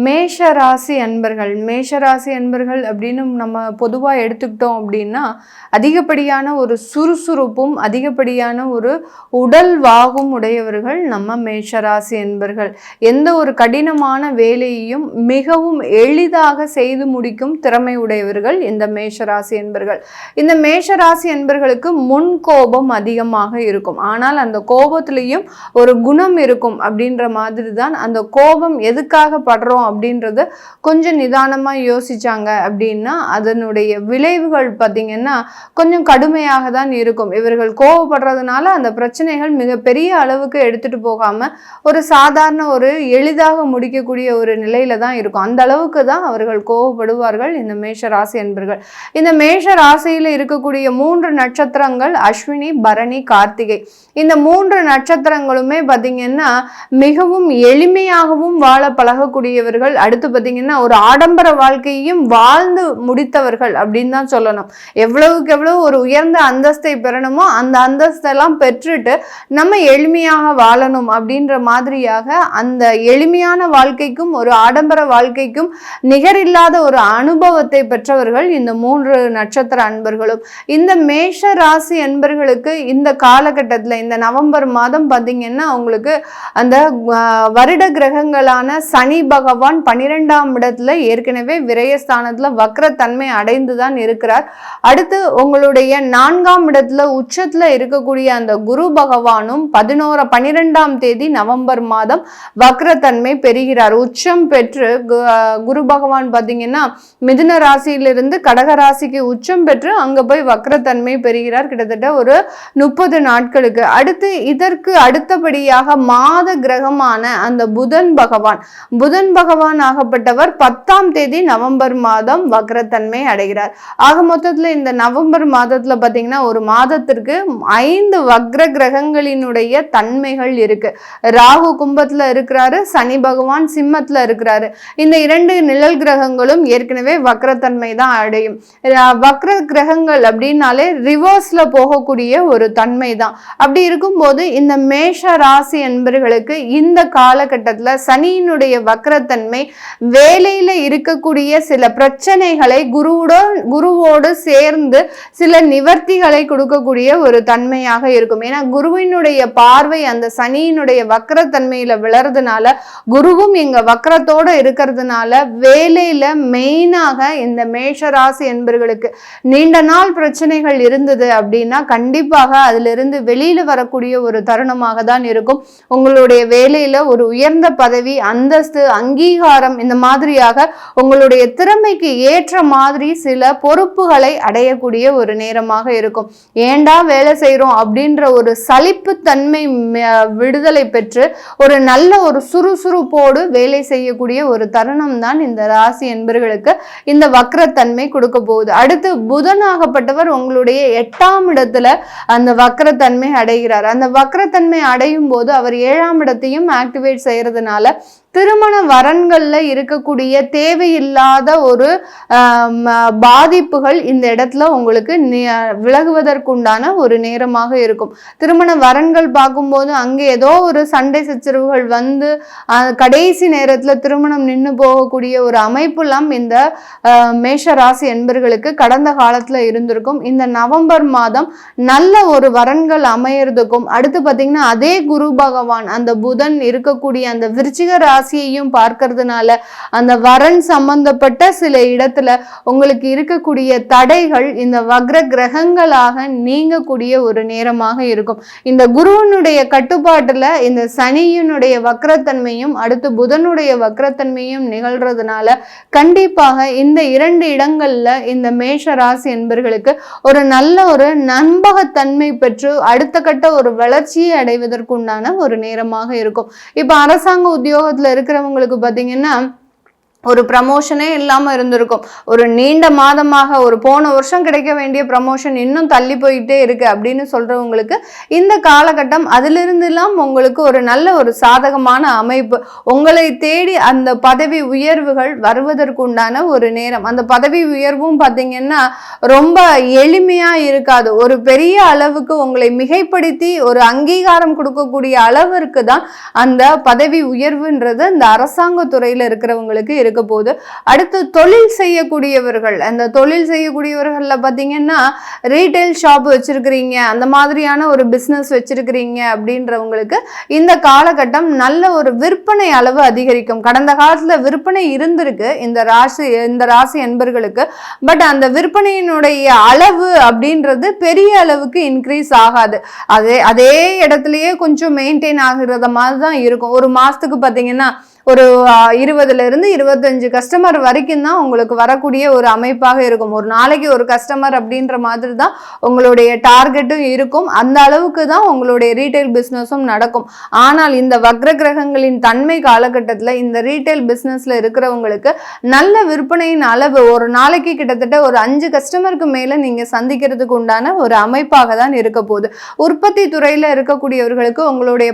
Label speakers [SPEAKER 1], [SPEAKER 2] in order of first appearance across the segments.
[SPEAKER 1] மேஷராசி அன்பர்கள் அப்படின்னு நம்ம பொதுவாக எடுத்துக்கிட்டோம் அப்படின்னா அதிகப்படியான ஒரு சுறுசுறுப்பும் அதிகப்படியான ஒரு உடல் வாகும் உடையவர்கள் நம்ம மேஷராசி அன்பர்கள். எந்த ஒரு கடினமான வேலையையும் மிகவும் எளிதாக செய்து முடிக்கும் திறமை உடையவர்கள் இந்த மேஷராசி அன்பர்கள். இந்த மேஷராசி அன்பர்களுக்கு முன் கோபம் அதிகமாக இருக்கும். ஆனால் அந்த கோபத்திலையும் ஒரு குணம் இருக்கும் அப்படின்ற மாதிரி தான். அந்த கோபம் எதுக்காக படுறோம் அப்படின்றது கொஞ்சம் நிதானமா யோசிச்சாங்க அப்படின்னா அதனுடைய விளைவுகள் பார்த்தீங்கன்னா கொஞ்சம் கடுமையாக தான் இருக்கும். இவர்கள் கோபப்படுறதுனால அந்த பிரச்சனைகள் மிக பெரிய அளவுக்கு எடுத்துட்டு போகாம ஒரு சாதாரண ஒரு எளிதாக முடிக்கக்கூடிய ஒரு நிலையில தான் இருக்கும். அந்த அளவுக்கு தான் அவர்கள் கோபப்படுவார்கள் இந்த மேஷ ராசி அன்பர்கள். இந்த மேஷ ராசியில இருக்கக்கூடிய 3 நட்சத்திரங்கள் அஸ்வினி, பரணி, கார்த்திகை. இந்த 3 நட்சத்திரங்களுமே பார்த்தீங்கன்னா மிகவும் எளிமையாகவும் வாழ பழகக்கூடியவர்கள். அடுத்து பார்த்தீங்கன்னா ஒரு ஆடம்பர வாழ்க்கையையும் வாழ்ந்து முடித்தவர்கள் அப்படின்னு தான் சொல்லணும். எவ்வளவுக்கு எவ்வளவு ஒரு உயர்ந்த அந்தஸ்தை பெறணுமோ அந்த அந்தஸ்தெல்லாம் பெற்றுட்டு நம்ம எளிமையாக வாழணும் அப்படின்ற மாதிரியாக அந்த எளிமையான வாழ்க்கைக்கும் ஒரு ஆடம்பர வாழ்க்கைக்கும் நிகரில்லாத ஒரு அனுபவத்தை பெற்றவர்கள் இந்த 3 நட்சத்திர அன்பர்களும். இந்த மேஷ ராசி அன்பர்களுக்கு இந்த காலகட்டத்தில் இந்த நவம்பர் மாதம் பார்த்தீங்கன்னா அவங்களுக்கு அந்த வருட கிரகங்களான சனி பகவான் 12ஆம் இடத்துல ஏற்கனவே விரயஸ்தானத்துல வக்ரத்தன்மை அடைந்து தான் இருக்கிறார். அடுத்து உங்களுடைய 4ஆம் இடத்துல உச்சத்துல இருக்கக்கூடிய அந்த குரு பகவானும் 12ஆம் தேதி நவம்பர் மாதம் வக்ரத்தன்மை பெறுகிறார். உச்சம் பெற்று குரு பகவான் பார்த்தீங்கன்னா மிதுன ராசியிலிருந்து கடக ராசிக்கு உச்சம் பெற்று அங்க போய் வக்ரத்தன்மை பெறுகிறார் கிட்டத்தட்ட ஒரு 30 நாட்களுக்கு. அடுத்து இதற்கு அடுத்தபடியாக மாத கிரகமான அந்த புதன் பகவான் ஆகப்பட்டவர் 10ஆம் தேதி நவம்பர் மாதம் வக்ரத்தன்மை அடைகிறார். ஆக மொத்தத்துல இந்த நவம்பர் மாதத்துல பாத்தீங்கன்னா ஒரு மாதத்திற்கு 5 வக்ர கிரகங்களினுடைய தன்மைகள் இருக்கு. ராகு கும்பத்துல இருக்கிறாரு, சனி பகவான் சிம்மத்துல இருக்கிறாரு. இந்த 2 நிழல் கிரகங்களும் ஏற்கனவே வக்ரத்தன்மை தான் அடையும். வக்ர கிரகங்கள் அப்படின்னாலே ரிவர்ஸ்ல போகக்கூடிய ஒரு தன்மை தான். அப்படி இருக்கும்போது இந்த மேஷ ராசி என்பர்களுக்கு இந்த காலகட்டத்துல சனியினுடைய வக்ரத்தன்மை வேலையில இருக்கக்கூடிய சில பிரச்சனைகளை குருவோடு சேர்ந்து சில நிவர்த்திகளை கொடுக்கக்கூடிய ஒரு தன்மையாக இருக்கும். ஏன்னா குருவினுடைய பார்வை அந்த சனியினுடைய வக்ரத்தன்மையில விளறதுனால குருவும் இங்க வக்ரத்தோட இருக்கிறதுனால வேலையில மெயினாக இந்த மேஷராசி என்பர்களுக்கு நீண்ட நாள் பிரச்சனைகள் இருந்தது அப்படின்னா கண்டிப்பாக அதுல இருந்து வெளியில வரக்கூடிய ஒரு தருணமாக தான் இருக்கும். உங்களுடைய வேலையில ஒரு உயர்ந்த பதவி, அந்தஸ்து, அங்கீகாரம் இந்த மாதிரியாக உங்களுடைய திறமைக்கு ஏற்ற மாதிரி சில பொறுப்புகளை அடையக்கூடிய ஒரு நேரமாக இருக்கும். ஏண்டா வேலை செய்யறோம் அப்படின்ற ஒரு சலிப்பு தன்மை விடுதலை பெற்று ஒரு நல்ல ஒரு சுறுசுறுப்போடு வேலை செய்யக்கூடிய ஒரு தருணம் தான் இந்த ராசி என்பர்களுக்கு இந்த வக்ரத்தன்மை கொடுக்க போகுது. அடுத்து புதனாகப்பட்டவர் உங்களுடைய 8ஆம் இடத்துல அந்த வக்ரத்தன்மை அடைகிறார். அந்த வக்ரத்தன்மை அடையும் போது அவர் 7ஆம் இடத்தையும் ஆக்டிவேட் செய்யறதுனால திருமண வரன்கள்ல இருக்கக்கூடிய தேவையில்லாத ஒரு பாதிப்புகள் இந்த இடத்துல உங்களுக்கு விலகுவதற்குண்டான ஒரு நேரமாக இருக்கும். திருமண வரன்கள் பார்க்கும்போது அங்கே ஏதோ ஒரு சண்டை சச்சரவுகள் வந்து கடைசி நேரத்துல திருமணம் நின்று போகக்கூடிய ஒரு அமைப்புலாம் இந்த மேஷ ராசி என்பர்களுக்கு கடந்த காலத்துல இருந்திருக்கும். இந்த நவம்பர் மாதம் நல்ல ஒரு வரன்கள் அமையறதுக்கும் அடுத்து பார்த்தீங்கன்னா அதே குரு பகவான் அந்த புதன் இருக்கக்கூடிய அந்த விருச்சிக ராசியையும் பார்க்கறதுனால அந்த வரன் சம்பந்தப்பட்ட சில இடத்துல உங்களுக்கு இருக்கக்கூடிய தடைகள் இந்த வக்ர கிரகங்களாக நீங்கக்கூடிய ஒரு நேரமாக இருக்கும். இந்த குருவனுடைய கட்டுப்பாட்டுல இந்த சனியினுடைய வக்ரத்தன்மையும் அடுத்து புதனுடைய வக்ரத்தன்மையும் நிகழ்றதுனால கண்டிப்பாக இந்த 2 இடங்கள்ல இந்த மேஷ ராசி என்பர்களுக்கு ஒரு நல்ல ஒரு நம்பகத்தன்மை பெற்று அடுத்த கட்ட ஒரு வளர்ச்சியை அடைவதற்குண்டான ஒரு நேரமாக இருக்கும். இப்ப அரசாங்க உத்தியோகத்துல இருக்கிறவங்களுக்கு பாத்தீங்கன்னா ஒரு ப்ரமோஷனே இல்லாமல் இருந்திருக்கும். ஒரு நீண்ட மாதமாக ஒரு போன வருஷம் கிடைக்க வேண்டிய ப்ரமோஷன் இன்னும் தள்ளி போயிட்டே இருக்கு அப்படின்னு சொல்றவங்களுக்கு இந்த காலகட்டம் அதிலிருந்தெல்லாம் உங்களுக்கு ஒரு நல்ல ஒரு சாதகமான அமைப்பு, உங்களை தேடி அந்த பதவி உயர்வுகள் வருவதற்குண்டான ஒரு நேரம். அந்த பதவி உயர்வும் பார்த்தீங்கன்னா ரொம்ப எளிமையா இருக்காது. ஒரு பெரிய அளவுக்கு உங்களை மிகைப்படுத்தி ஒரு அங்கீகாரம் கொடுக்கக்கூடிய அளவிற்கு தான் அந்த பதவி உயர்வுன்றது அந்த அரசாங்க துறையில இருக்கிறவங்களுக்கு இருக்க போது. அடுத்து தொழில் செய்யக்கூடியவர்கள், அந்த தொழில் செய்யக்கூடியவர்கள்ல பாத்தீங்கன்னா ரீட்டைல் ஷாப் வச்சிருக்கிறீங்க, அந்த மாதிரியான ஒரு பிசினஸ் வச்சிருக்கிறீங்க அப்படின்றவங்களுக்கு இந்த காலகட்டம் நல்ல ஒரு விற்பனை அளவு அதிகரிக்கும். கடந்த காலத்துல விற்பனை இருந்திருக்கு இந்த ராசி என்பர்களுக்கு. பட் அந்த விற்பனையினுடைய அளவு அப்படின்றது பெரிய அளவுக்கு இன்க்ரீஸ் ஆகாது. அதே இடத்துலயே கொஞ்சம் மெயின்டைன் ஆகுறத மாதிரி தான் இருக்கும். ஒரு மாசத்துக்கு பாத்தீங்கன்னா ஒரு 20 இருந்து 25 கஸ்டமர் வரைக்கும் தான் உங்களுக்கு வரக்கூடிய ஒரு அமைப்பாக இருக்கும். ஒரு நாளைக்கு ஒரு கஸ்டமர் அப்படின்ற மாதிரி தான் உங்களுடைய டார்கெட்டும் இருக்கும். அந்த அளவுக்கு தான் உங்களுடைய ரீட்டைல் பிஸ்னஸும் நடக்கும். ஆனால் இந்த வக்ர கிரகங்களின் தன்மை காலகட்டத்தில் இந்த ரீட்டைல் பிஸ்னஸ்ல இருக்கிறவங்களுக்கு நல்ல விற்பனையின் அளவு ஒரு நாளைக்கு கிட்டத்தட்ட ஒரு 5 கஸ்டமருக்கு மேல நீங்க சந்திக்கிறதுக்கு உண்டான ஒரு அமைப்பாக தான் இருக்க போகுது. உற்பத்தி துறையில இருக்கக்கூடியவர்களுக்கு உங்களுடைய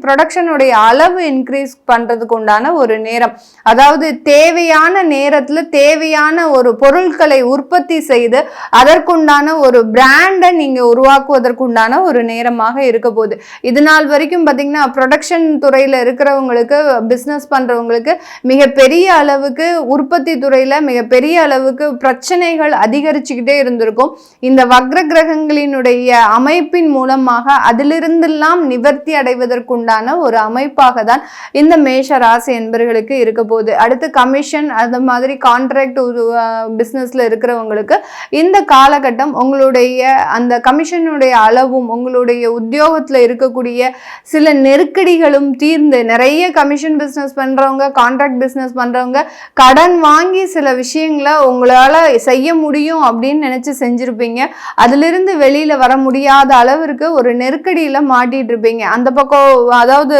[SPEAKER 1] ப்ரொடக்ஷனுடைய அளவு இன்க்ரீஸ் பண்றதுக்கு உண்டான ஒரு நேரம். அதாவது தேவையான நேரத்துல தேவையான ஒரு பொருட்களை உற்பத்தி செய்து அதற்குண்டான ஒரு பிராண்டை நீங்க உருவாக்குவதற்குண்டான ஒரு நேரமாக இருக்க போகுது. இது நாள் வரைக்கும் பாத்தீங்கன்னா ப்ரொடக்ஷன் துறையில இருக்கிறவங்களுக்கு, பிசினஸ் பண்றவங்களுக்கு மிகப்பெரிய அளவுக்கு உற்பத்தி துறையில மிகப்பெரிய அளவுக்கு பிரச்சனைகள் அதிகரிச்சுக்கிட்டே இருந்திருக்கும். இந்த வக்ர கிரகங்களினுடைய அமைப்பின் மூலமாக அதிலிருந்தெல்லாம் நிவர்த்தி அடைவதற்குண்டான ஒரு அமைப்பாக தான் இந்த மேஷ ராசி என்பர்களுக்கு இருக்க போகுது. அடுத்து கமிஷன் அந்த மாதிரி கான்ட்ராக்ட் பிசினஸ்ல இருக்கிறவங்களுக்கு இந்த காலகட்டம் உங்களுடைய அந்த கமிஷனுடைய அளவும் உங்களுடைய உத்தியோகத்துல இருக்கக்கூடிய சில நெருக்கடிகளும் தீர்ந்து, நிறைய கமிஷன் பிசினஸ் பண்றவங்க, கான்ட்ராக்ட் பிசினஸ் பண்றவங்க கடன் வாங்கி சில விஷயங்களை உங்களால செய்ய முடியும் அப்படின்னு நினைச்சு செஞ்சிருப்பீங்க. அதிலிருந்து வெளியில வர முடியாத அளவிற்கு ஒரு நெருக்கடியில மாட்டிட்டு இருப்பீங்க. அந்த பக்கம் அதாவது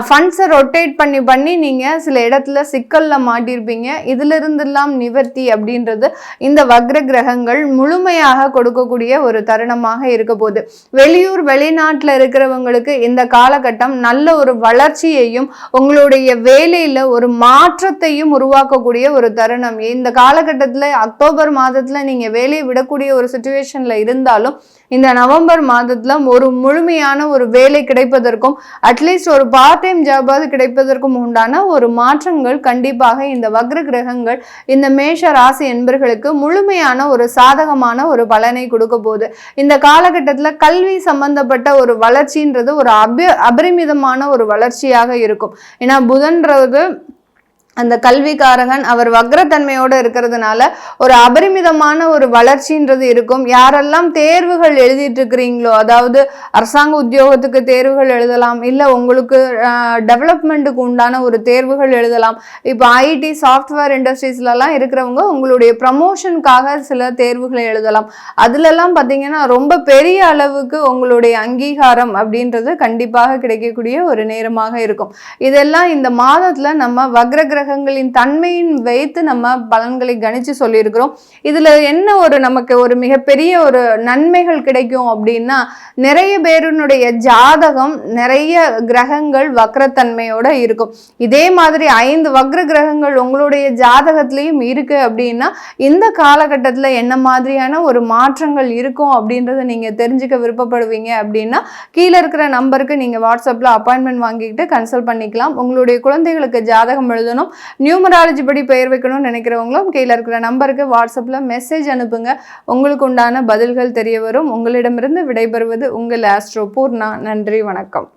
[SPEAKER 1] ஃபண்ட்ஸை ரொட்டேட் பண்ணி நீங்க சில இடத்துல சிக்கல்ல மாட்டிருப்பீங்க. இதுல இருந்தெல்லாம் நிவர்த்தி அப்படின்றது இந்த வக்ர கிரகங்கள் முழுமையாக கொடுக்கக்கூடிய ஒரு தருணமாக இருக்க போகுது. வெளியூர் வெளிநாட்டுல இருக்கிறவங்களுக்கு இந்த காலகட்டம் நல்ல ஒரு வளர்ச்சியையும் உங்களுடைய வேலையில ஒரு மாற்றத்தையும் உருவாக்கக்கூடிய ஒரு தருணம். இந்த காலகட்டத்துல அக்டோபர் மாதத்துல நீங்க வேலையை விடக்கூடிய ஒரு சிச்சுவேஷன்ல இருந்தாலும் இந்த நவம்பர் மாதத்துல ஒரு முழுமையான ஒரு வேலை கிடைப்பதற்கும் அட்லீஸ்ட் ஒரு பார்ட் டைம் ஜாபாவது கிடைப்பதற்கும் உண்டான ஒரு மாற்றங்கள் கண்டிப்பாக இந்த வக்ர கிரகங்கள் இந்த மேஷ ராசி என்பர்களுக்கு முழுமையான ஒரு சாதகமான ஒரு பலனை கொடுக்க போகுது. இந்த காலகட்டத்துல கல்வி சம்பந்தப்பட்ட ஒரு வளர்ச்சின்றது ஒரு அபரிமிதமான ஒரு வளர்ச்சியாக இருக்கும். ஏன்னா புதன்றது அந்த கல்விக்காரகன், அவர் வக்ரத்தன்மையோடு இருக்கிறதுனால ஒரு அபரிமிதமான ஒரு வளர்ச்சின்றது இருக்கும். யாரெல்லாம் தேர்வுகள் எழுதிட்டு இருக்கிறீங்களோ, அதாவது அரசாங்க உத்தியோகத்துக்கு தேர்வுகள் எழுதலாம், இல்லை உங்களுக்கு டெவலப்மெண்ட்டுக்கு உண்டான ஒரு தேர்வுகள் எழுதலாம். இப்போ ஐடி சாஃப்ட்வேர் இண்டஸ்ட்ரீஸ்லாம் இருக்கிறவங்க உங்களுடைய ப்ரமோஷனுக்காக சில தேர்வுகளை எழுதலாம். அதுலலாம் பார்த்தீங்கன்னா ரொம்ப பெரிய அளவுக்கு உங்களுடைய அங்கீகாரம் அப்படின்றது கண்டிப்பாக கிடைக்கக்கூடிய ஒரு நேரமாக இருக்கும். இதெல்லாம் இந்த மாதத்துல நம்ம வக்ர கிரகங்களின் தன்மையின் வைத்து நம்ம பலன்களை கணிச்சு சொல்லியிருக்கிறோம். இதுல என்ன ஒரு நமக்கு ஒரு மிகப்பெரிய ஒரு நன்மைகள் கிடைக்கும் அப்படின்னா, நிறைய பேருனுடைய ஜாதகம் நிறைய கிரகங்கள் வக்ரத்தன்மையோட இருக்கும். இதே மாதிரி 5 வக்ர கிரகங்கள் உங்களுடைய ஜாதகத்திலையும் இருக்கு அப்படின்னா இந்த காலகட்டத்துல என்ன மாதிரியான ஒரு மாற்றங்கள் இருக்கும் அப்படின்றத நீங்க தெரிஞ்சுக்க விருப்பப்படுவீங்க அப்படின்னா கீழே இருக்கிற நம்பருக்கு நீங்க வாட்ஸ்அப்ல அப்பாயின்மெண்ட் வாங்கிக்கிட்டு கன்சல்ட் பண்ணிக்கலாம். உங்களுடைய குழந்தைகளுக்கு ஜாதகம் எழுதணும், நியூமராலஜி படி பெயர் வைக்கணும்னு நினைக்கிறவங்களும் கீழே இருக்கிற நம்பருக்கு வாட்ஸ்அப்ல மெசேஜ் அனுப்புங்க. உங்களுக்கு உண்டான பதில்கள் தெரிய வரும். உங்களிடமிருந்து விடைபெறுவது உங்கள் ஆஸ்ட்ரோ பூர்ணா. நன்றி, வணக்கம்.